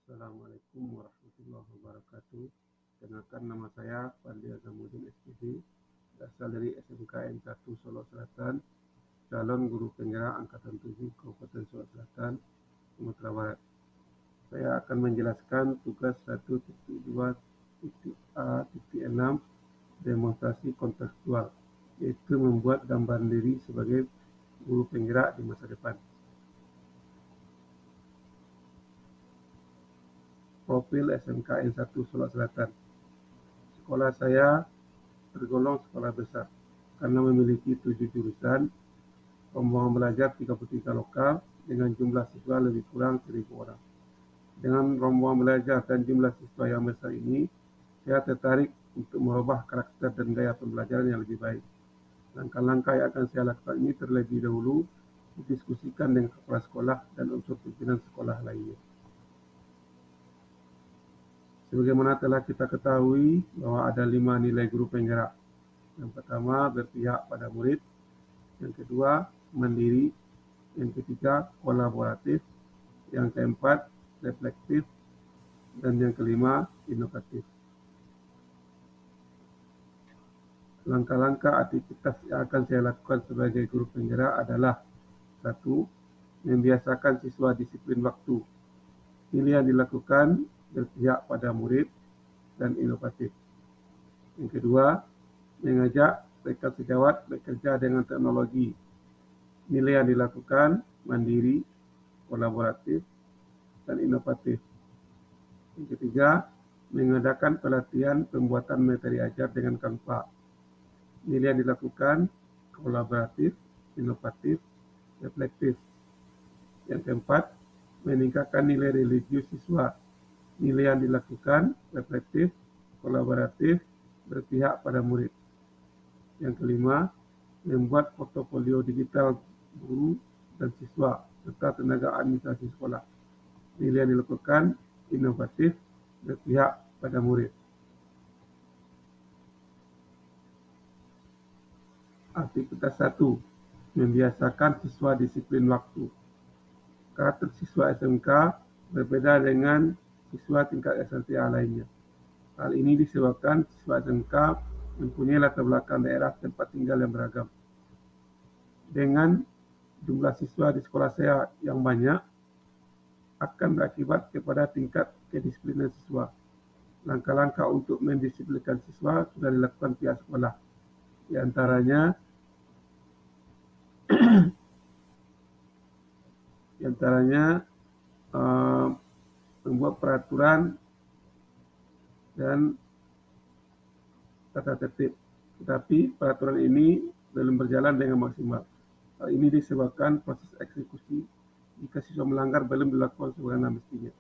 Assalamualaikum warahmatullahi wabarakatuh. Kenalkan, nama saya Fadli Azamuddin SPD, berasal dari SMKN 1 Solo Selatan, calon guru penggerak Angkatan 7 Kabupaten Solo Selatan, Sumatera Barat. Saya akan menjelaskan tugas 1.2.A.6 demonstrasi kontekstual, yaitu membuat gambaran diri sebagai guru penggerak di masa depan. Profil SMKN 1 Solo Selatan. Sekolah saya tergolong sekolah besar karena memiliki 7 jurusan, rombongan belajar 33 lokal dengan jumlah siswa lebih kurang 1.000 orang. Dengan rombongan belajar dan jumlah siswa yang besar ini, saya tertarik untuk merubah karakter dan gaya pembelajaran yang lebih baik. Langkah-langkah yang akan saya lakukan ini terlebih dahulu didiskusikan dengan kepala sekolah dan unsur pimpinan sekolah lainnya. Sebagaimana telah kita ketahui bahwa ada 5 nilai guru penggerak. Yang pertama, berpihak pada murid. Yang kedua, mandiri. Yang ketiga, kolaboratif. Yang keempat, reflektif. Dan yang kelima, inovatif. Langkah-langkah aktivitas yang akan saya lakukan sebagai guru penggerak adalah: 1. Membiasakan siswa disiplin waktu. Ini yang dilakukan berpihak pada murid dan inovatif. Yang kedua, mengajak mereka sejawat bekerja dengan teknologi. Nilai yang dilakukan mandiri, kolaboratif, dan inovatif. Yang ketiga, mengadakan pelatihan pembuatan materi ajar dengan Canva. Nilai yang dilakukan kolaboratif, inovatif, reflektif. Yang keempat, meningkatkan nilai religius siswa. Nilai yang dilakukan reflektif, kolaboratif, berpihak pada murid. Yang kelima, membuat portofolio digital guru dan siswa serta tenaga administrasi sekolah. Nilai yang dilakukan inovatif, berpihak pada murid. Aktivitas 1. Membiasakan siswa disiplin waktu. Karakter siswa SMK berbeda dengan siswa tingkat SLTA lainnya. Hal ini disebabkan siswa SMK mempunyai latar belakang daerah tempat tinggal yang beragam. Dengan jumlah siswa di sekolah saya yang banyak, akan berakibat kepada tingkat kedisiplinan siswa. Langkah-langkah untuk mendisiplinkan siswa sudah dilakukan pihak sekolah. Di antaranya membuat peraturan dan tata tertib. Tetapi peraturan ini belum berjalan dengan maksimal. Hal ini disebabkan proses eksekusi jika siswa melanggar belum dilakukan sebagaimana mestinya.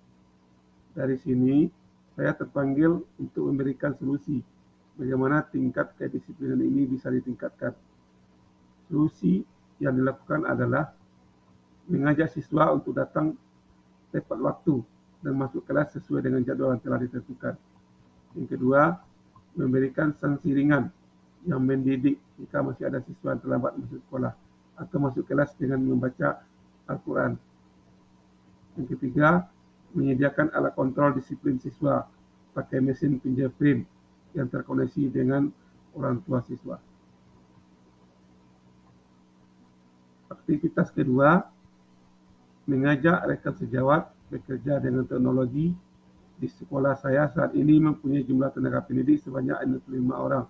Dari sini, saya terpanggil untuk memberikan solusi bagaimana tingkat kedisiplinan ini bisa ditingkatkan. Solusi yang dilakukan adalah mengajak siswa untuk datang tepat waktu dan masuk kelas sesuai dengan jadwal yang telah ditentukan. Yang kedua, memberikan sanksi ringan yang mendidik jika masih ada siswa yang terlambat masuk sekolah atau masuk kelas dengan membaca Al-Quran. Yang ketiga, menyediakan alat kontrol disiplin siswa pakai mesin fingerprint yang terkoneksi dengan orang tua siswa. Aktivitas kedua, mengajak rekan sejawat bekerja dengan teknologi. Di sekolah saya saat ini mempunyai jumlah tenaga pendidik sebanyak 65 orang.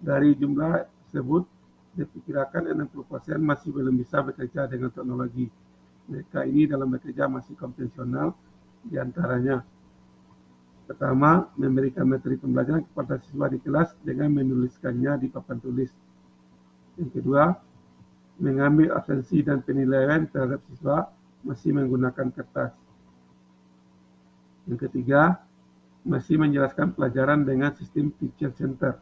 Dari jumlah tersebut, diperkirakan 60% masih belum bisa bekerja dengan teknologi. Mereka ini dalam bekerja masih konvensional, di antaranya: pertama, memberikan materi pembelajaran kepada siswa di kelas dengan menuliskannya di papan tulis. Yang kedua, mengambil absensi dan penilaian terhadap siswa masih menggunakan kertas. Yang ketiga, masih menjelaskan pelajaran dengan sistem teacher center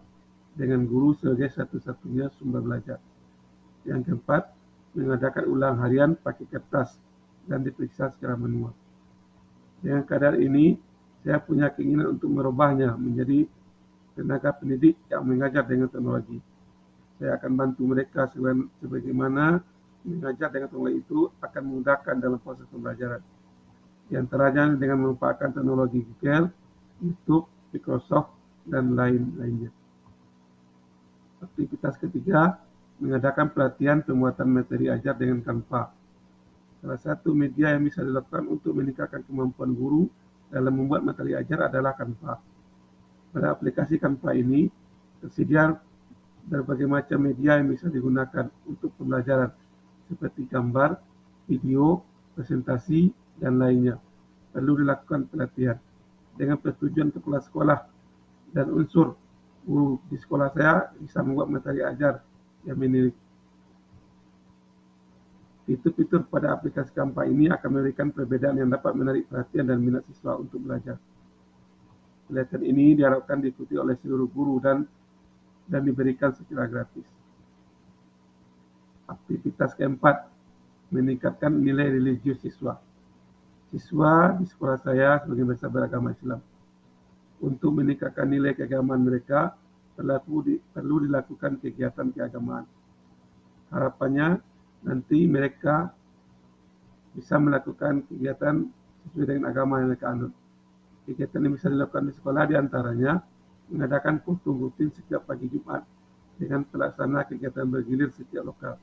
dengan guru sebagai satu-satunya sumber belajar. Yang keempat, mengadakan ulang harian pakai kertas dan diperiksa secara manual. Dengan kadar ini, saya punya keinginan untuk merubahnya menjadi tenaga pendidik yang mengajar dengan teknologi. Saya akan bantu mereka sebagaimana mengajar dengan teknologi itu akan memudahkan dalam proses pembelajaran. Di antaranya dengan memanfaatkan teknologi Google, YouTube, Microsoft, dan lain-lainnya. Aktivitas ketiga, mengadakan pelatihan pembuatan materi ajar dengan Canva. Salah satu media yang bisa dilakukan untuk meningkatkan kemampuan guru dalam membuat materi ajar adalah Canva. Pada aplikasi Canva ini, tersedia berbagai macam media yang bisa digunakan untuk pembelajaran, seperti gambar, video, presentasi, dan lainnya. Perlu dilakukan pelatihan. Dengan persetujuan kepala sekolah dan unsur guru di sekolah saya bisa membuat materi ajar yang menarik. Fitur-fitur pada aplikasi Canva ini akan memberikan perbedaan yang dapat menarik perhatian dan minat siswa untuk belajar. Pelatihan ini diharapkan diikuti oleh seluruh guru dan diberikan secara gratis. Aktivitas keempat, meningkatkan nilai religius siswa. Siswa di sekolah saya sebagian besar beragama Islam. Untuk meningkatkan nilai keagamaan mereka, perlu dilakukan kegiatan keagamaan. Harapannya nanti mereka bisa melakukan kegiatan sesuai dengan agama yang mereka anut. Kegiatan yang bisa dilakukan di sekolah diantaranya mengadakan kultum rutin setiap pagi Jumat dengan pelaksana kegiatan bergilir setiap lokal.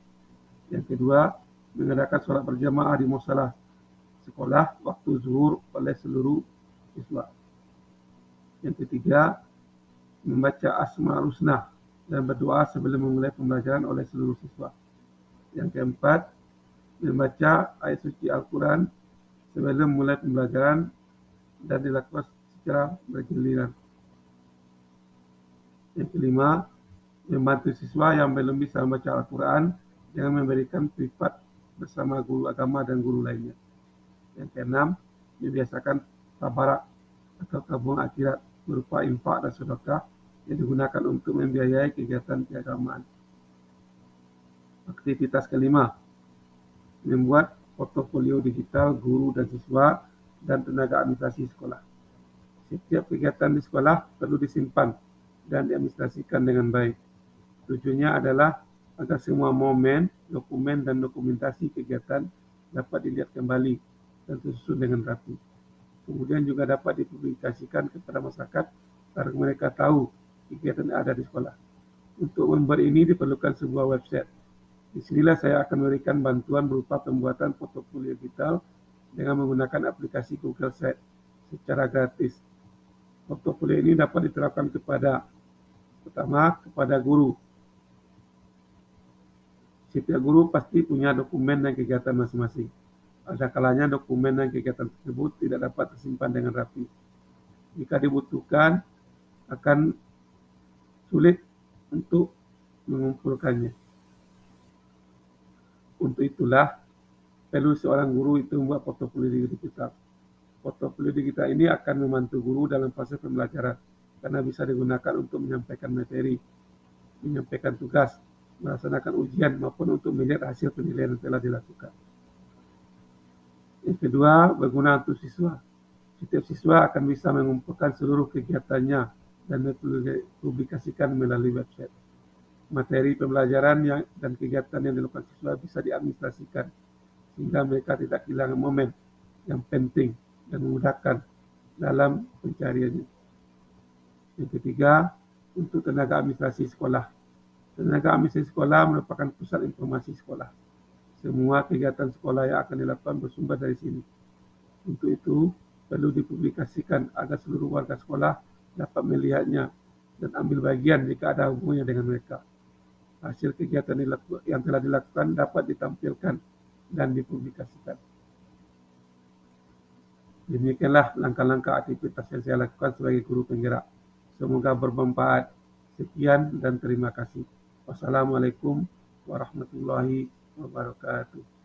Yang kedua, mengadakan sholat berjamaah di musola sekolah waktu zuhur oleh seluruh siswa. Yang ketiga, membaca Asmaul Husna dan berdoa sebelum memulai pembelajaran oleh seluruh siswa. Yang keempat, membaca ayat suci Al-Quran sebelum mulai pembelajaran dan dilakukan secara bergiliran. Yang kelima, membantu siswa yang belum bisa membaca Al-Quran dengan memberikan privat bersama guru agama dan guru lainnya. Yang keenam, membiasakan tabarak atau tabungan akhirat berupa infak dan sedekah yang digunakan untuk membiayai kegiatan keagamaan. Aktivitas kelima, membuat portofolio digital guru dan siswa dan tenaga administrasi sekolah. Setiap kegiatan di sekolah perlu disimpan dan diadministrasikan dengan baik. Tujuannya adalah agar semua momen, dokumen, dan dokumentasi kegiatan dapat dilihat kembali dan tersusun dengan rapi. Kemudian juga dapat dipublikasikan kepada masyarakat agar mereka tahu kegiatan yang ada di sekolah. Untuk membuat ini diperlukan sebuah website. Di sinilah saya akan memberikan bantuan berupa pembuatan portofolio digital dengan menggunakan aplikasi Google Sheets secara gratis. Portofolio ini dapat diterapkan pertama kepada guru. Setiap guru pasti punya dokumen dan kegiatan masing-masing. Ada kalanya dokumen dan kegiatan tersebut tidak dapat tersimpan dengan rapi. Jika dibutuhkan, akan sulit untuk mengumpulkannya. Untuk itulah, perlu seorang guru itu membuat portofolio digital. Portofolio digital ini akan membantu guru dalam fase pembelajaran, karena bisa digunakan untuk menyampaikan materi, menyampaikan tugas, melaksanakan ujian, maupun untuk melihat hasil penilaian yang telah dilakukan. Yang kedua, berguna untuk siswa. Setiap siswa akan bisa mengumpulkan seluruh kegiatannya dan dipublikasikan melalui website. Materi pembelajaran dan kegiatan yang dilakukan siswa bisa diadministrasikan sehingga mereka tidak kehilangan momen yang penting dan memudahkan dalam pencariannya. Yang ketiga, untuk tenaga administrasi sekolah. Tenaga administrasi sekolah merupakan pusat informasi sekolah. Semua kegiatan sekolah yang akan dilakukan bersumber dari sini. Untuk itu, perlu dipublikasikan agar seluruh warga sekolah dapat melihatnya dan ambil bagian jika ada hubungannya dengan mereka. Hasil kegiatan yang telah dilakukan dapat ditampilkan dan dipublikasikan. Demikianlah langkah-langkah aktivitas yang saya lakukan sebagai guru penggerak. Semoga bermanfaat. Sekian dan terima kasih. Wassalamualaikum warahmatullahi wabarakatuh.